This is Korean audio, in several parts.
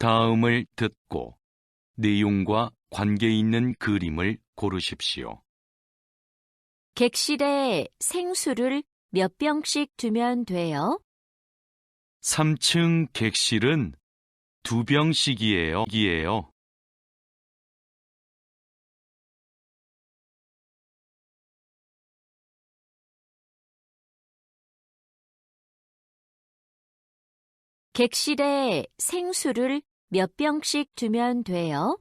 다음을 듣고 내용과 관계 있는 그림을 고르십시오. 객실에 생수를 몇 병씩 두면 돼요? 3층 객실은 2병씩이에요. 객실에 생수를 몇 병씩 두면 돼요?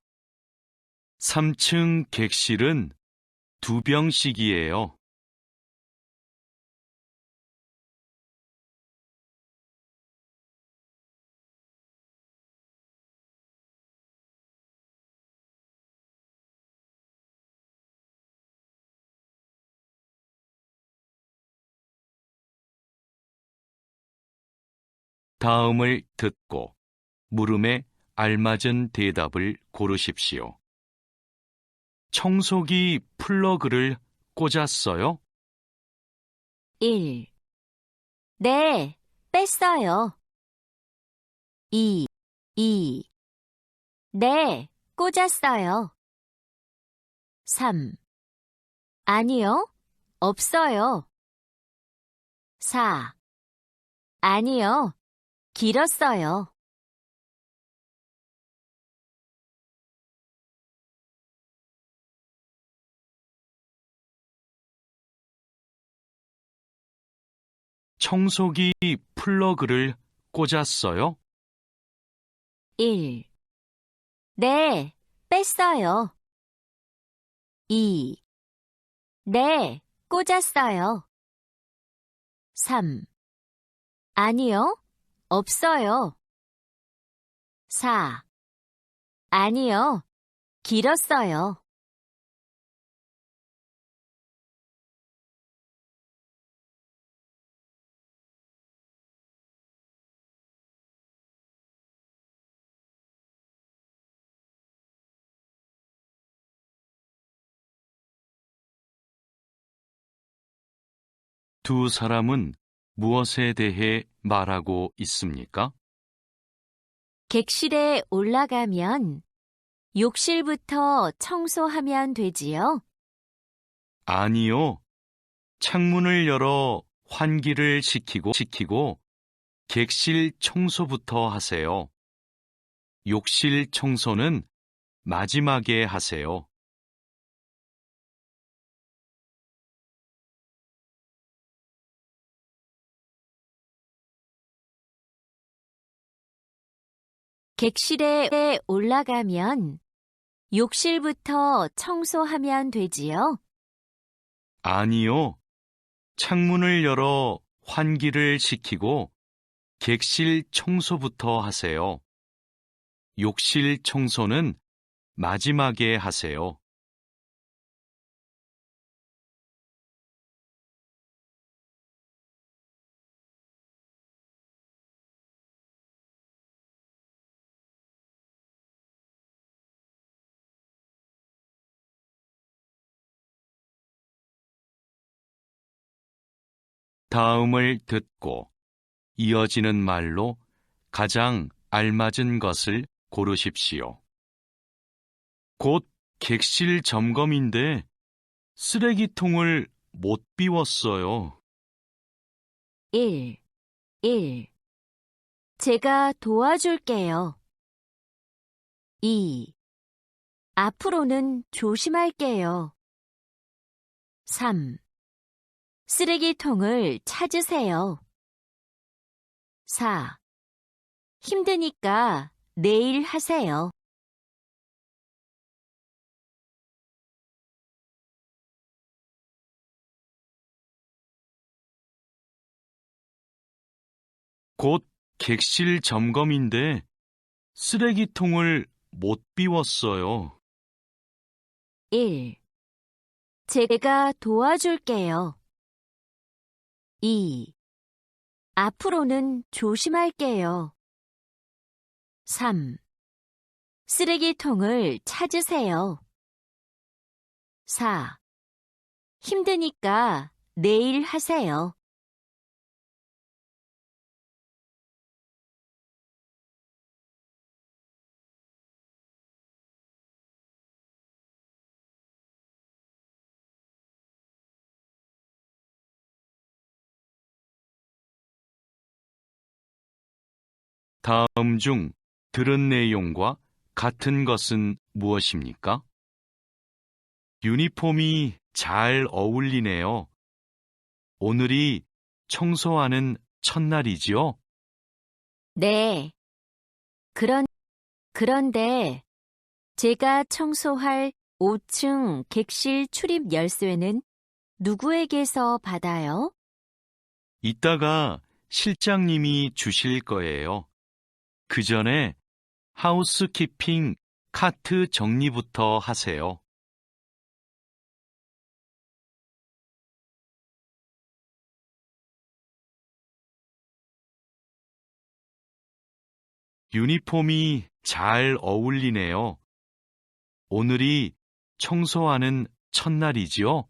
3층 객실은 2병씩이에요. 다음을 듣고 물음에 알맞은 대답을 고르십시오. 청소기 플러그를 꽂았어요? 1. 네, 뺐어요. 2. 네, 꽂았어요. 3. 아니요, 없어요. 4. 아니요, 길었어요. 청소기 플러그를 꽂았어요? 1. 네, 뺐어요. 2. 네, 꽂았어요. 3. 아니요, 없어요. 4. 아니요, 길었어요. 두 사람은 무엇에 대해 말하고 있습니까? 객실에 올라가면 욕실부터 청소하면 되지요? 아니요. 창문을 열어 환기를 시키고 객실 청소부터 하세요. 욕실 청소는 마지막에 하세요. 객실에 올라가면 욕실부터 청소하면 되지요? 아니요. 창문을 열어 환기를 시키고 객실 청소부터 하세요. 욕실 청소는 마지막에 하세요. 다음을 듣고 이어지는 말로 가장 알맞은 것을 고르십시오. 곧 객실 점검인데 쓰레기통을 못 비웠어요. 1. 제가 도와줄게요. 2. 앞으로는 조심할게요. 3. 쓰레기통을 찾으세요. 4. 힘드니까 내일 하세요. 곧 객실 점검인데 쓰레기통을 못 비웠어요. 1. 제가 도와줄게요. 2. 앞으로는 조심할게요. 3. 쓰레기통을 찾으세요. 4. 힘드니까 내일 하세요. 다음 중 들은 내용과 같은 것은 무엇입니까? 유니폼이 잘 어울리네요. 오늘이 청소하는 첫날이지요? 네. 그런데 제가 청소할 5층 객실 출입 열쇠는 누구에게서 받아요? 이따가 실장님이 주실 거예요. 그 전에 하우스키핑 카트 정리부터 하세요. 유니폼이 잘 어울리네요. 오늘이 청소하는 첫날이지요?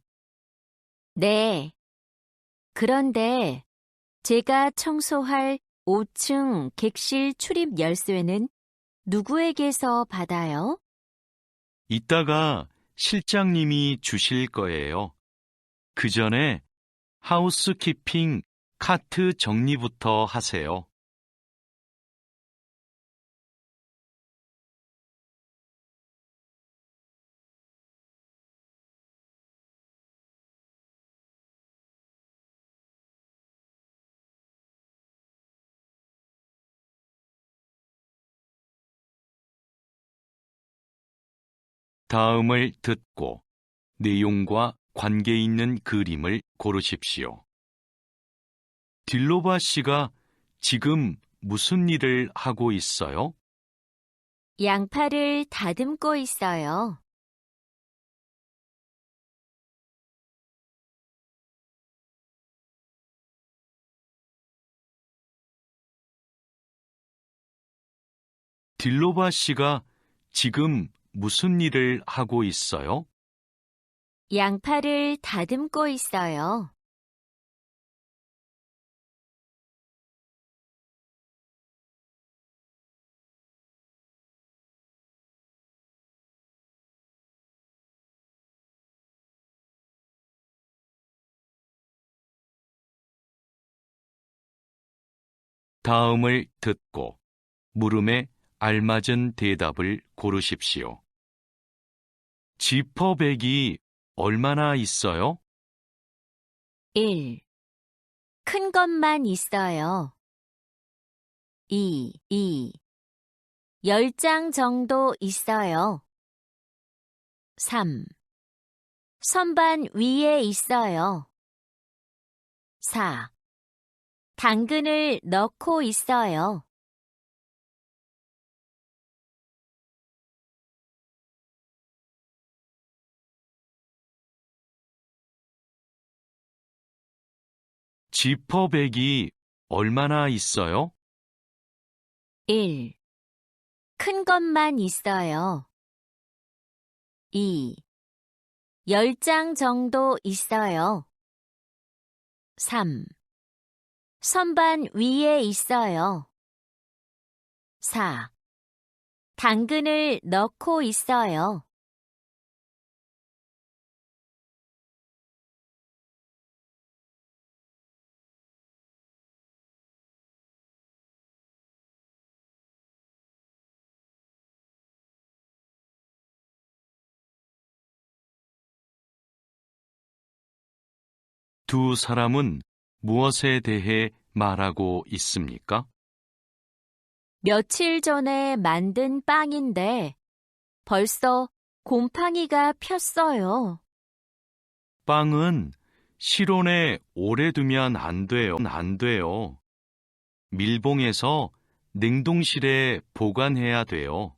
네. 그런데 제가 청소할 5층 객실 출입 열쇠는 누구에게서 받아요? 이따가 실장님이 주실 거예요. 그 전에 하우스키핑 카트 정리부터 하세요. 다음을 듣고 내용과 관계 있는 그림을 고르십시오. 딜로바 씨가 지금 무슨 일을 하고 있어요? 양파를 다듬고 있어요. 딜로바 씨가 지금 무슨 일을 하고 있어요? 양파를 다듬고 있어요. 다음을 듣고 물음에 알맞은 대답을 고르십시오. 지퍼백이 얼마나 있어요? 1. 큰 것만 있어요. 2. 10장 정도 있어요. 3. 선반 위에 있어요. 4. 당근을 넣고 있어요. 지퍼백이 얼마나 있어요? 1. 큰 것만 있어요. 2. 10장 정도 있어요. 3. 선반 위에 있어요. 4. 당근을 넣고 있어요. 두 사람은 무엇에 대해 말하고 있습니까? 며칠 전에 만든 빵인데 벌써 곰팡이가 폈어요. 빵은 실온에 오래 두면 안 돼요. 밀봉해서 냉동실에 보관해야 돼요.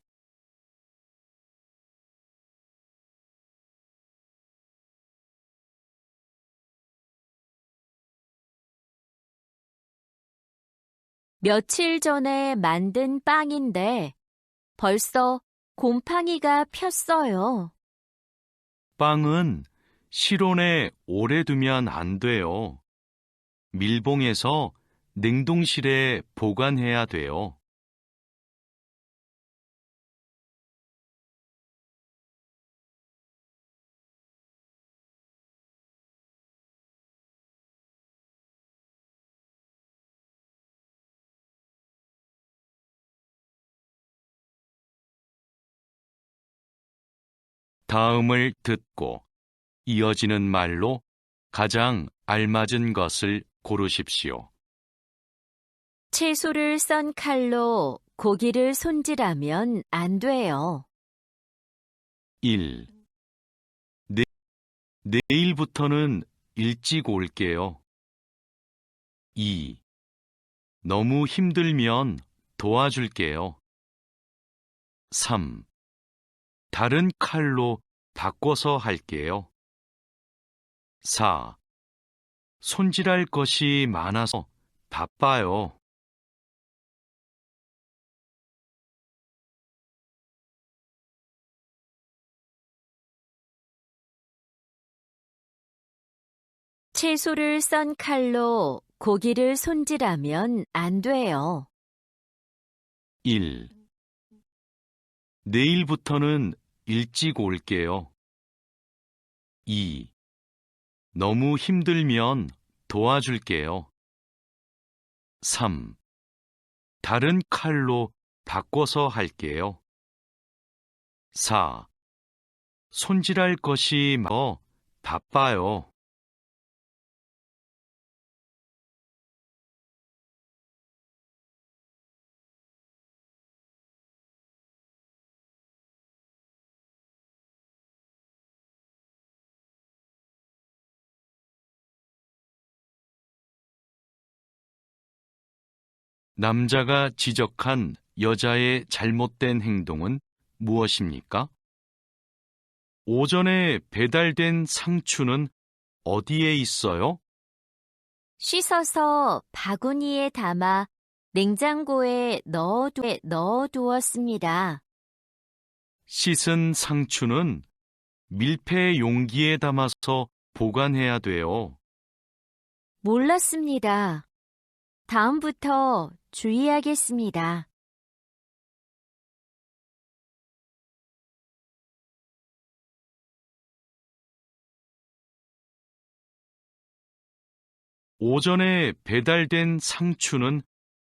며칠 전에 만든 빵인데 벌써 곰팡이가 폈어요. 빵은 실온에 오래 두면 안 돼요. 밀봉해서 냉동실에 보관해야 돼요. 다음을 듣고 이어지는 말로 가장 알맞은 것을 고르십시오. 채소를 썬 칼로 고기를 손질하면 안 돼요. 1. 내일부터는 일찍 올게요. 2. 너무 힘들면 도와줄게요. 3. 다른 칼로 바꿔서 할게요. 4. 손질할 것이 많아서 바빠요. 채소를 썬 칼로 고기를 손질하면 안 돼요. 1. 내일부터는 일찍 올게요. 2. 너무 힘들면 도와줄게요. 3. 다른 칼로 바꿔서 할게요. 4. 손질할 것이 바빠요. 남자가 지적한 여자의 잘못된 행동은 무엇입니까? 오전에 배달된 상추는 어디에 있어요? 씻어서 바구니에 담아 냉장고에 넣어두었습니다. 씻은 상추는 밀폐 용기에 담아서 보관해야 돼요. 몰랐습니다. 다음부터 주의하겠습니다. 오전에 배달된 상추는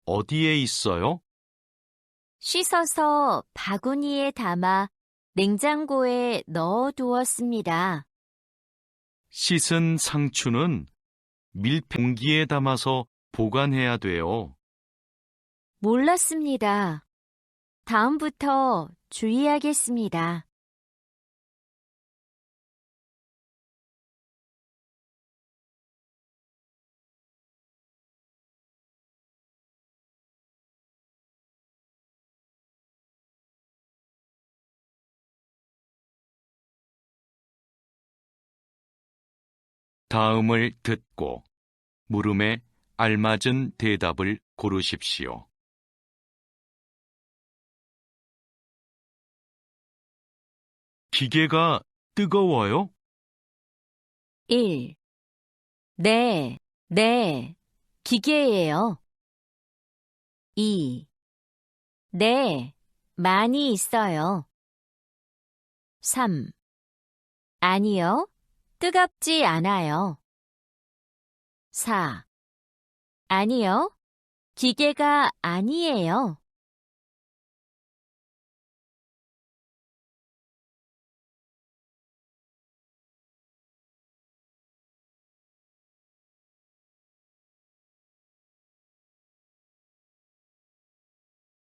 어디에 있어요? 씻어서 바구니에 담아 냉장고에 넣어두었습니다. 씻은 상추는 밀폐 용기에 담아서 보관해야 돼요. 몰랐습니다. 다음부터 주의하겠습니다. 다음을 듣고 물음에 알맞은 대답을 고르십시오. 기계가 뜨거워요? 1. 네, 기계예요. 2. 네, 많이 있어요. 3. 아니요, 뜨겁지 않아요. 4. 아니요, 기계가 아니에요.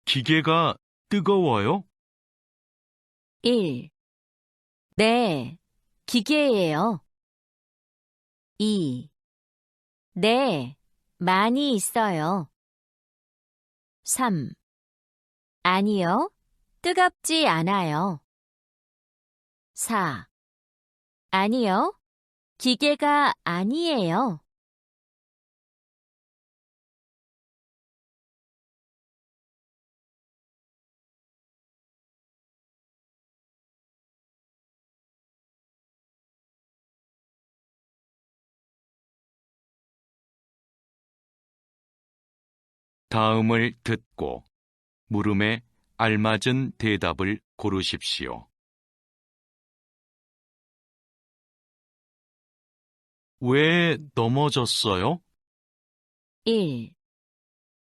기계가 뜨거워요? 1. 네, 기계예요. 2. 네, 많이 있어요. 3. 아니요, 뜨겁지 않아요. 4. 아니요, 기계가 아니에요. 다음을 듣고 물음에 알맞은 대답을 고르십시오. 왜 넘어졌어요? 1.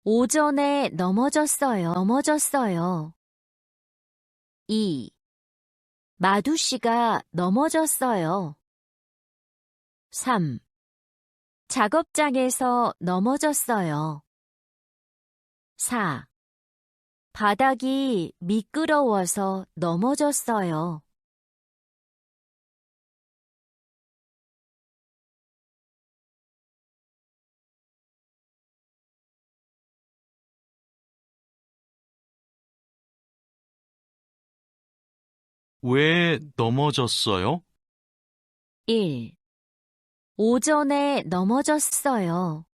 오전에 넘어졌어요. 2. 마두 씨가 넘어졌어요. 3. 작업장에서 넘어졌어요. 4. 바닥이 미끄러워서 넘어졌어요. 왜 넘어졌어요? 1. 오전에 넘어졌어요.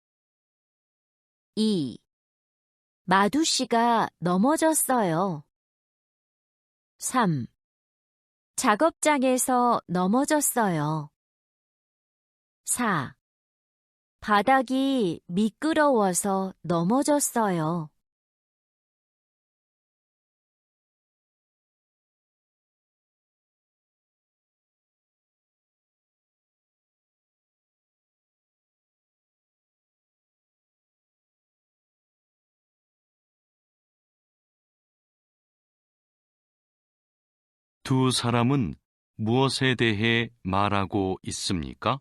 2. 마두 씨가 넘어졌어요. 3. 작업장에서 넘어졌어요. 4. 바닥이 미끄러워서 넘어졌어요. 두 사람은 무엇에 대해 말하고 있습니까?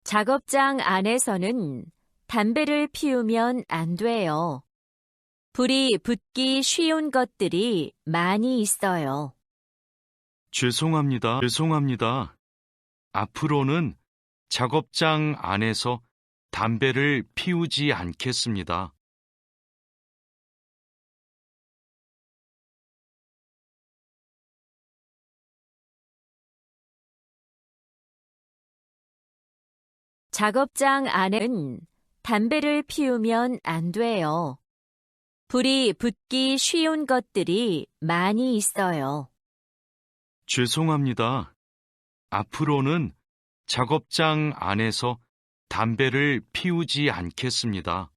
작업장 안에서는 담배를 피우면 안 돼요. 불이 붙기 쉬운 것들이 많이 있어요. 죄송합니다. 앞으로는 작업장 안에서 담배를 피우지 않겠습니다. 작업장 안에는 담배를 피우면 안 돼요. 불이 붙기 쉬운 것들이 많이 있어요. 죄송합니다. 앞으로는 작업장 안에서 담배를 피우지 않겠습니다.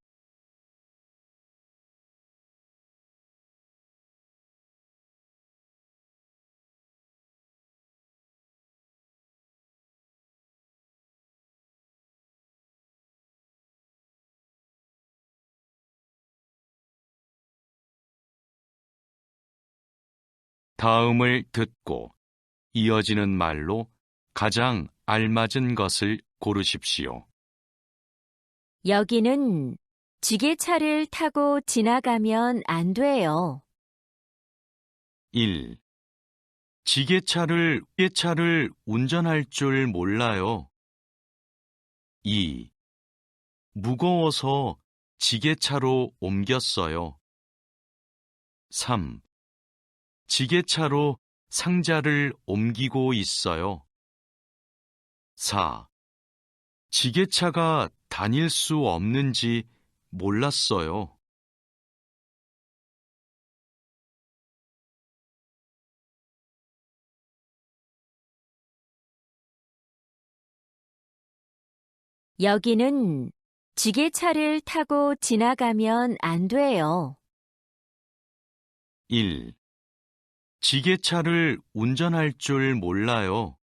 다음을 듣고 이어지는 말로 가장 알맞은 것을 고르십시오. 여기는 지게차를 타고 지나가면 안 돼요. 1. 지게차를 운전할 줄 몰라요. 2. 무거워서 지게차로 옮겼어요. 3. 지게차로 상자를 옮기고 있어요. 4. 지게차가 다닐 수 없는지 몰랐어요. 여기는 지게차를 타고 지나가면 안 돼요. 1. 지게차를 운전할 줄 몰라요.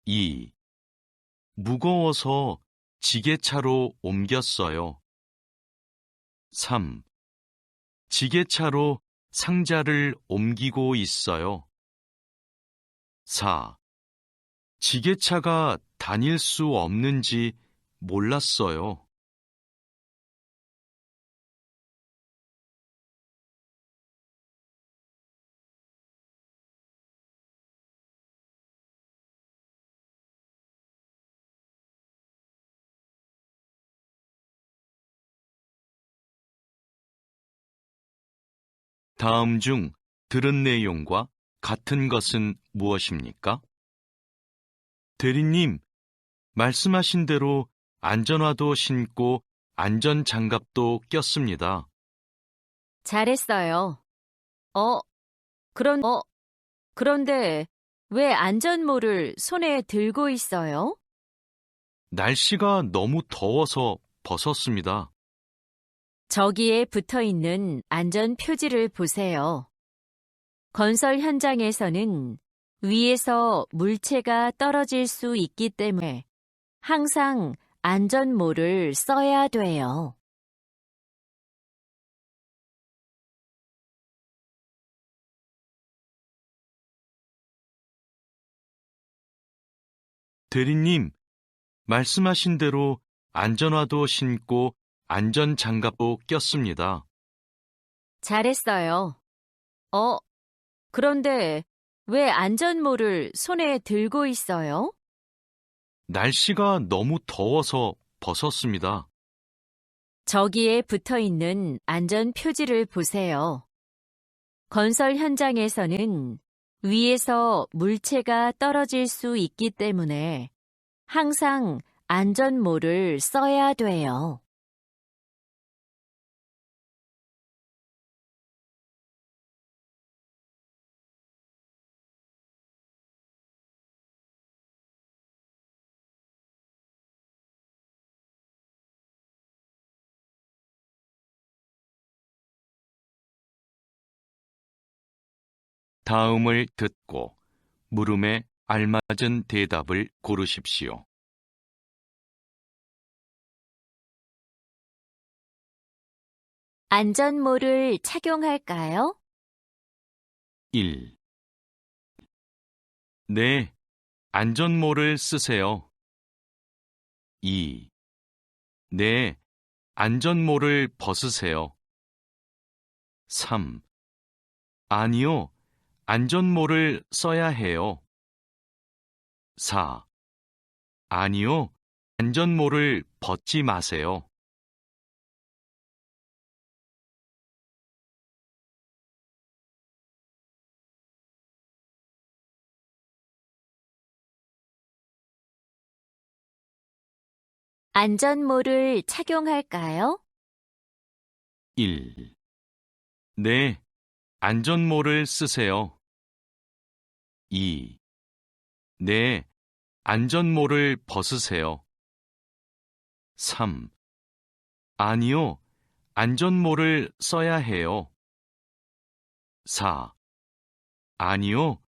2. 무거워서 지게차로 옮겼어요. 3. 지게차로 상자를 옮기고 있어요. 4. 지게차가 다닐 수 없는지 몰랐어요. 다음 중 들은 내용과 같은 것은 무엇입니까? 대리님, 말씀하신 대로 안전화도 신고 안전장갑도 꼈습니다. 잘했어요. 그런데 왜 안전모를 손에 들고 있어요? 날씨가 너무 더워서 벗었습니다. 저기에 붙어 있는 안전 표지를 보세요. 건설 현장에서는 위에서 물체가 떨어질 수 있기 때문에 항상 안전모를 써야 돼요. 대리님, 말씀하신 대로 안전화도 신고 안전장갑도 꼈습니다. 잘했어요. 그런데 왜 안전모를 손에 들고 있어요? 날씨가 너무 더워서 벗었습니다. 저기에 붙어 있는 안전 표지를 보세요. 건설 현장에서는 위에서 물체가 떨어질 수 있기 때문에 항상 안전모를 써야 돼요. 다음을 듣고 물음에 알맞은 대답을 고르십시오. 안전모를 착용할까요? 1. 네, 안전모를 쓰세요. 2. 네, 안전모를 벗으세요. 3. 아니요, 안전모를 써야 해요. 4. 아니요, 안전모를 벗지 마세요. 안전모를 착용할까요? 1. 네, 안전모를 쓰세요. 2. 네, 안전모를 벗으세요. 3. 아니요, 안전모를 써야 해요. 4. 아니요,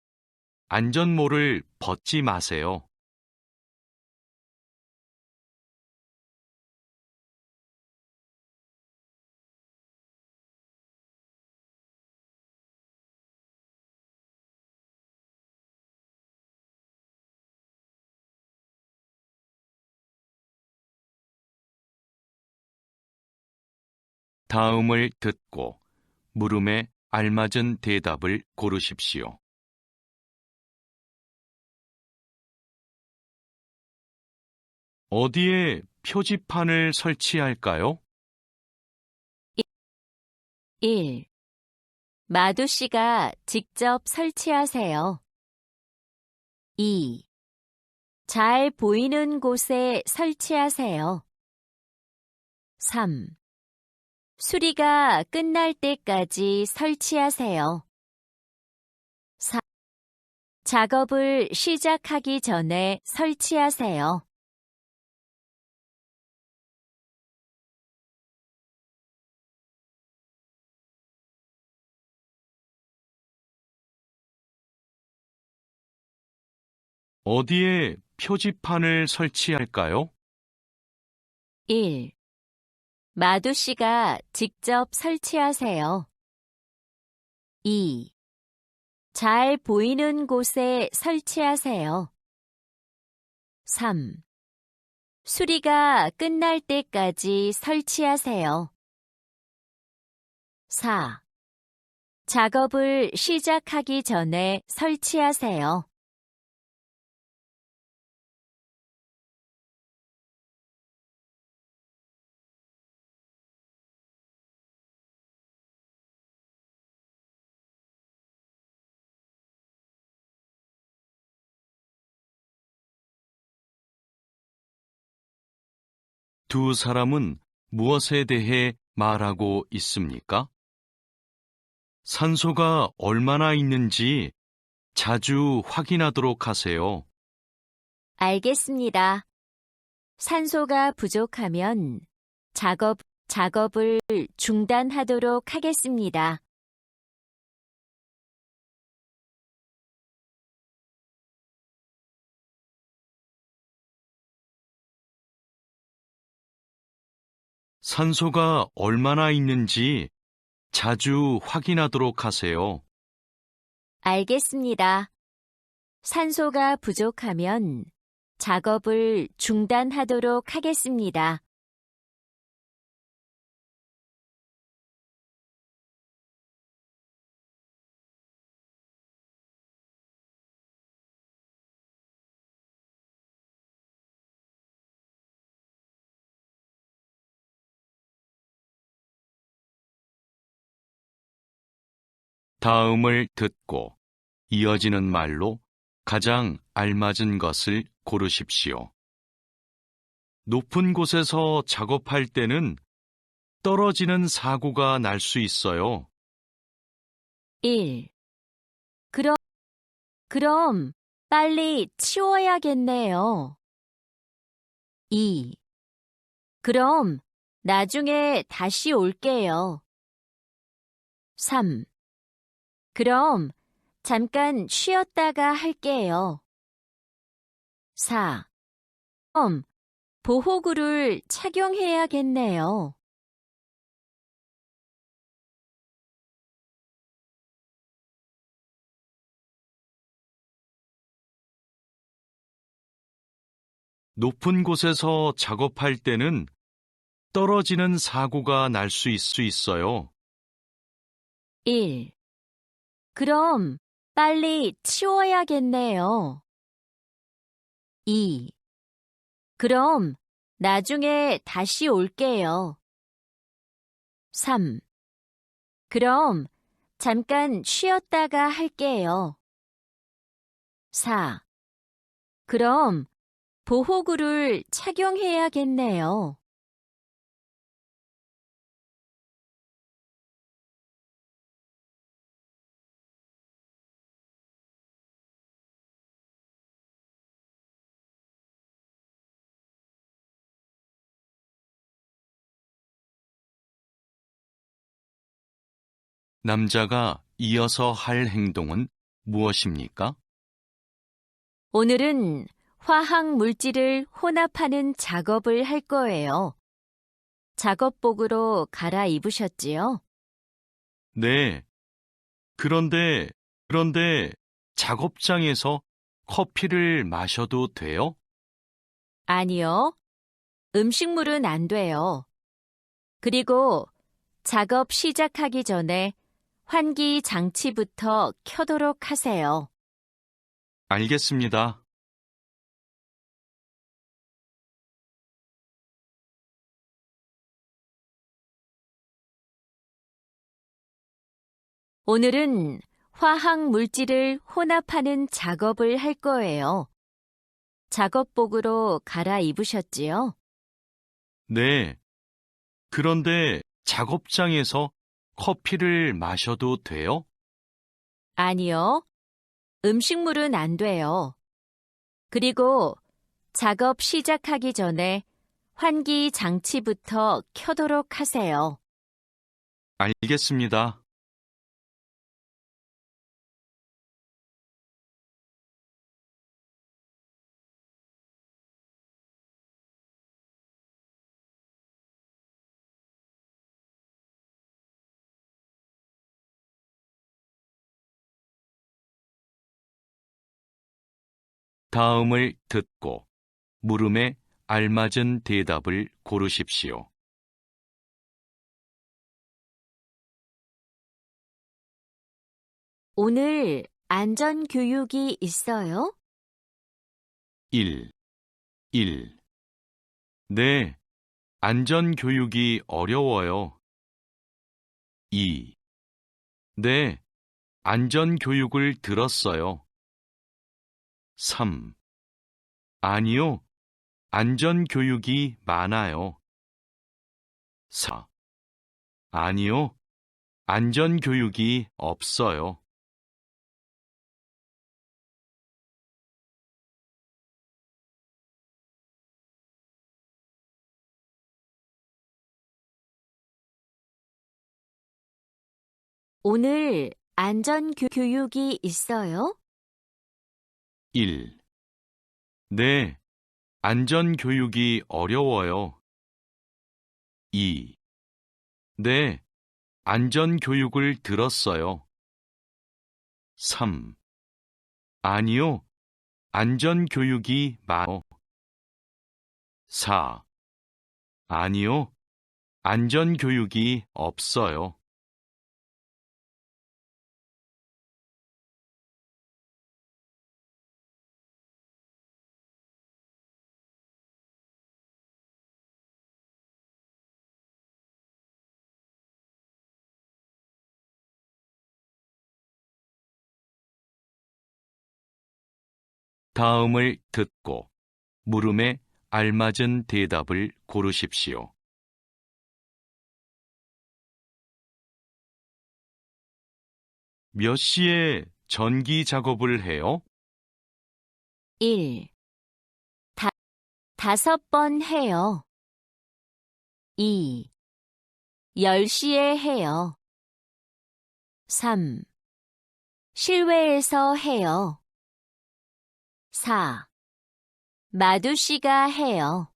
안전모를 벗지 마세요. 다음을 듣고 물음에 알맞은 대답을 고르십시오. 어디에 표지판을 설치할까요? 1. 마두 씨가 직접 설치하세요. 2. 잘 보이는 곳에 설치하세요. 3. 수리가 끝날 때까지 설치하세요. 4. 작업을 시작하기 전에 설치하세요. 어디에 표지판을 설치할까요? 1. 마두 씨가 직접 설치하세요. 2. 잘 보이는 곳에 설치하세요. 3. 수리가 끝날 때까지 설치하세요. 4. 작업을 시작하기 전에 설치하세요. 두 사람은 무엇에 대해 말하고 있습니까? 산소가 얼마나 있는지 자주 확인하도록 하세요. 알겠습니다. 산소가 부족하면 작업을 중단하도록 하겠습니다. 산소가 얼마나 있는지 자주 확인하도록 하세요. 알겠습니다. 산소가 부족하면 작업을 중단하도록 하겠습니다. 다음을 듣고 이어지는 말로 가장 알맞은 것을 고르십시오. 높은 곳에서 작업할 때는 떨어지는 사고가 날 수 있어요. 1. 그럼 빨리 치워야겠네요. 2. 그럼 나중에 다시 올게요. 3. 그럼 잠깐 쉬었다가 할게요. 4. 그럼 보호구를 착용해야겠네요. 높은 곳에서 작업할 때는 떨어지는 사고가 날 수 있어요. 1. 그럼 빨리 치워야겠네요. 2. 그럼 나중에 다시 올게요. 3. 그럼 잠깐 쉬었다가 할게요. 4. 그럼 보호구를 착용해야겠네요. 남자가 이어서 할 행동은 무엇입니까? 오늘은 화학 물질을 혼합하는 작업을 할 거예요. 작업복으로 갈아입으셨지요? 네. 그런데 작업장에서 커피를 마셔도 돼요? 아니요. 음식물은 안 돼요. 그리고 작업 시작하기 전에 환기 장치부터 켜도록 하세요. 알겠습니다. 오늘은 화학 물질을 혼합하는 작업을 할 거예요. 작업복으로 갈아입으셨지요? 네. 그런데 작업장에서 커피를 마셔도 돼요? 아니요. 음식물은 안 돼요. 그리고 작업 시작하기 전에 환기 장치부터 켜도록 하세요. 알겠습니다. 다음을 듣고 물음에 알맞은 대답을 고르십시오. 오늘 안전교육이 있어요? 1. 네, 안전교육이 어려워요. 2. 네, 안전교육을 들었어요. 3. 아니요, 안전교육이 많아요. 4. 아니요, 안전교육이 없어요. 오늘 안전교육이 있어요? 1. 네, 안전교육이 어려워요. 2. 네, 안전교육을 들었어요. 3. 아니요, 안전교육이 많아요. 4. 아니요. 안전교육이 없어요. 다음을 듣고 물음에 알맞은 대답을 고르십시오. 몇 시에 전기 작업을 해요? 1. 5번 해요. 2. 10시에 해요. 3. 실외에서 해요. 4. 마두씨가 해요.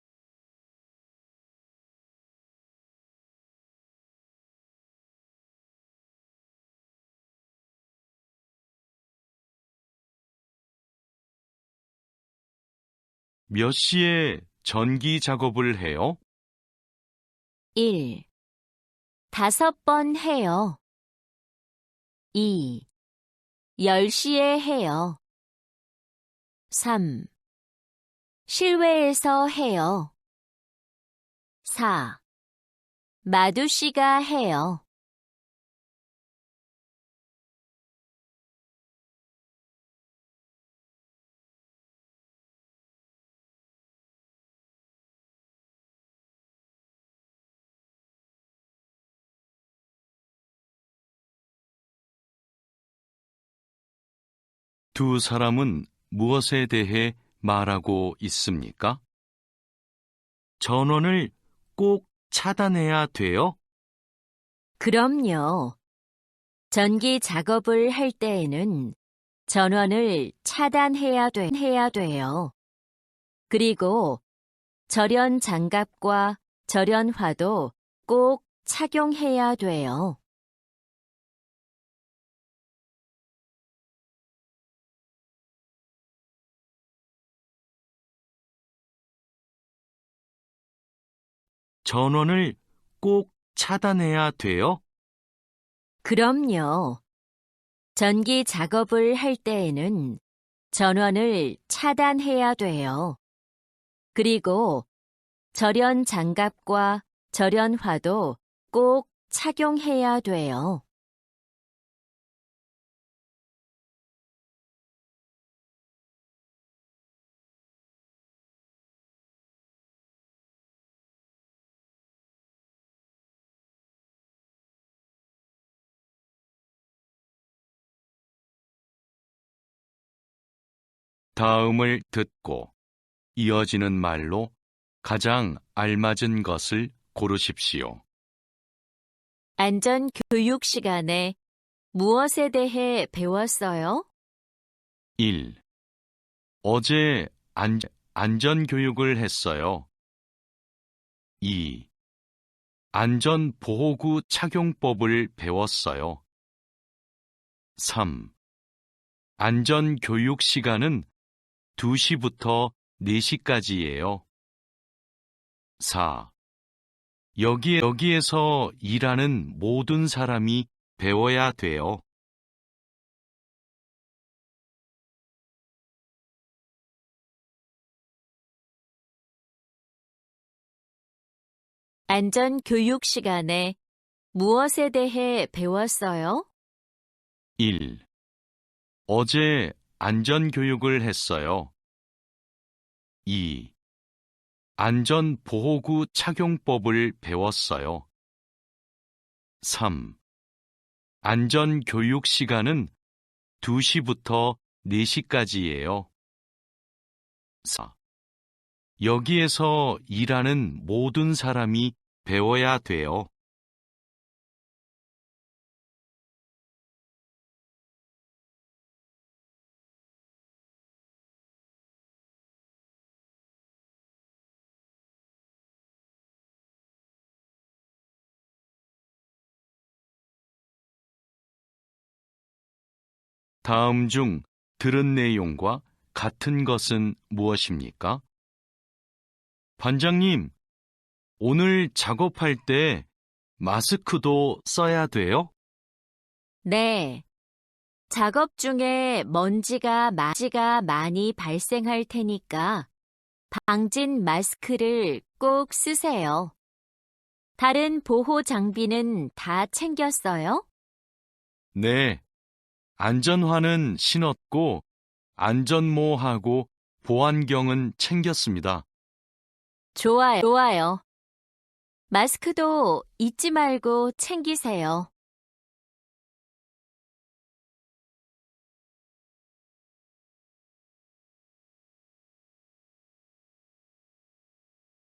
몇 시에 전기 작업을 해요? 1. 5번 해요. 2. 10시에 해요. 3. 실외에서 해요. 4. 마두씨가 해요. 두 사람은 무엇에 대해 말하고 있습니까? 전원을 꼭 차단해야 돼요? 그럼요. 전기 작업을 할 때에는 전원을 차단해야 해야 돼요. 그리고 절연 장갑과 절연화도 꼭 착용해야 돼요. 전원을 꼭 차단해야 돼요? 그럼요. 전기 작업을 할 때에는 전원을 차단해야 돼요. 그리고 절연 장갑과 절연화도 꼭 착용해야 돼요. 다음을 듣고 이어지는 말로 가장 알맞은 것을 고르십시오. 안전교육 시간에 무엇에 대해 배웠어요? 1. 어제 안전교육을 했어요. 2. 안전보호구 착용법을 배웠어요. 3. 안전교육 시간은 2시부터 4시까지예요. 4. 여기에서 일하는 모든 사람이 배워야 돼요. 안전교육 시간에 무엇에 대해 배웠어요? 1. 어제 안전교육을 했어요. 2. 안전보호구 착용법을 배웠어요. 3. 안전교육 시간은 2시부터 4시까지예요. 4. 여기에서 일하는 모든 사람이 배워야 돼요. 다음 중 들은 내용과 같은 것은 무엇입니까? 반장님, 오늘 작업할 때 마스크도 써야 돼요? 네. 작업 중에 먼지가 많이 발생할 테니까 방진 마스크를 꼭 쓰세요. 다른 보호 장비는 다 챙겼어요? 네. 안전화는 신었고, 안전모하고 보안경은 챙겼습니다. 좋아요. 마스크도 잊지 말고 챙기세요.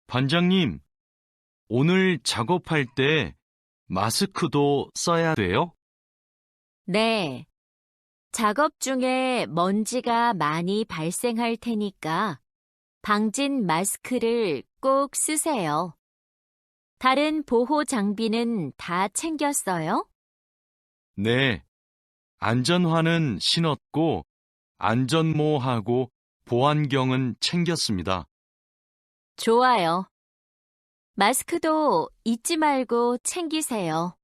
반장님, 오늘 작업할 때 마스크도 써야 돼요? 네. 작업 중에 먼지가 많이 발생할 테니까 방진 마스크를 꼭 쓰세요. 다른 보호 장비는 다 챙겼어요? 네. 안전화는 신었고, 안전모하고 보안경은 챙겼습니다. 좋아요. 마스크도 잊지 말고 챙기세요.